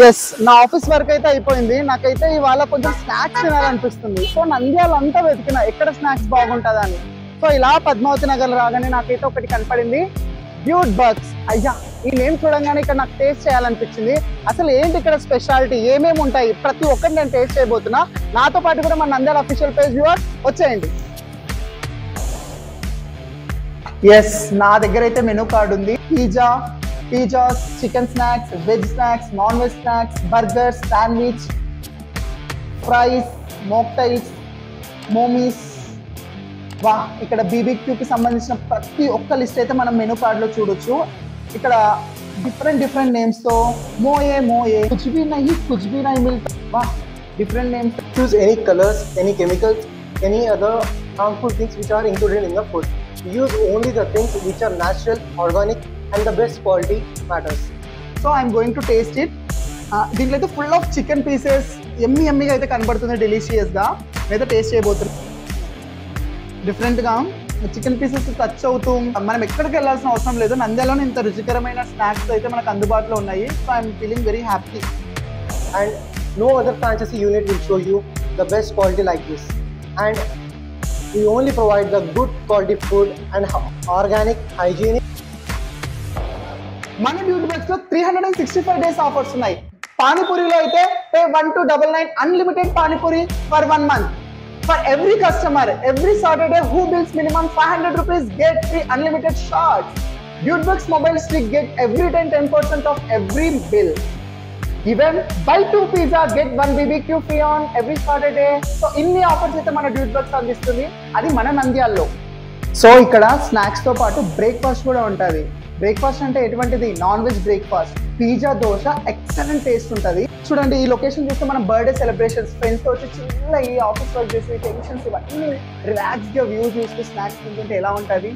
Yes, నా office work అయితే అయిపోయింది. నాకైతే ఇవాళ కొంచెం స్నాక్స్ తినాలనిపిస్తుంది. సో నంద్యాల అంతా వెతికిన ఎక్కడ స్నాక్స్ బాగుంటుందని. సో ఇలా పద్మావతి నగర్ రాగానే నాకైతే ఒకటి కనపడింది, డ్యూడ్ బగ్స్. అయ్యా, ఈ నేమ్ చూడంగానే ఇక్కడ నాకు టేస్ట్ చేయాలనిపించింది. అసలు ఏంటి ఇక్కడ స్పెషాలిటీ, ఏమేమి ఉంటాయి, ప్రతి ఒక్కటి నేను టేస్ట్ చేయబోతున్నా. నాతో పాటు కూడా మన నంద్యాల అఫీషియల్ పేజ్ వ్యూవర్ వచ్చేయండి. ఎస్, నా దగ్గర అయితే మెనూ కార్డ్ ఉంది. Pizzas, chicken snacks, veg snacks, non veg snacks, burgers, sandwich, fries, mocktails, momos. వా, ఇక్కడ బీబీక్యూకి సంబంధించిన ప్రతి ఒక్క లిస్ట్ అయితే మనం మెనూ కార్డ్లో చూడొచ్చు. ఇక్కడ డిఫరెంట్ నేమ్స్తో మోయే కుచ్ భీ నహీ మిల్తా. వా, different names. Choose any colors, any chemicals, any other harmful things which are included in the food. Use only the things which are natural, organic and the best quality matters. So I'm going to taste it. దీంట్లో అయితే full of chicken pieces ఎమ్మిగా అయితే కనబడుతుంది, డెలిషియస్గా. నేనైతే taste చేయబోతున్నాను. డిఫరెంట్గా chicken pieces touch అవుతూ మనం ఎక్కడికి వెళ్ళాల్సిన అవసరం లేదు. నంద్యాలలో ఇంత రుచికరమైన స్నాక్స్ అయితే మనకు అందుబాటులో ఉన్నాయి. So I'm feeling very happy. And no other franchisee unit will show you the best quality like this. And we only provide the good quality food and organic, hygienic. మన డ్యూటీ బగ్స్ లో 365 days offers ఉన్నాయి. పానీపూరిలో అయితే pay 1299 unlimited panipuri for 1 month. For every customer, every Saturday who bills minimum 500 rupees get free unlimited shots. Dude Bugs mobile stick get every 10% off every bill. Even buy 2 pizza get 1 BBQ free on every Saturday. So ఇన్ని offers అయితే మన dude bugs అందిస్తుంది, అది మన నంద్యాలలో. So ఇక్కడ snacks తో పాటు బ్రేక్ఫాస్ట్ కూడా ఉంటుంది. బ్రేక్ఫాస్ట్ అంటే ఎటువంటిది, non veg breakfast. Pizza, dosa, excellent taste ఉంటుంది. చూడండి, ఈ లొకేషన్ చూస్తే మనం బర్త్డే సెలబ్రేషన్స్, ఫ్రెండ్స్ తో వచ్చి చిన్న ఈ ఆఫీస్ వర్క్ చేసి టెన్షన్స్ ఇవన్నీ రిలాక్స్ గా వ్యూ చూస్తూ స్నాక్స్ తింటుంటే ఎలా ఉంటుంది.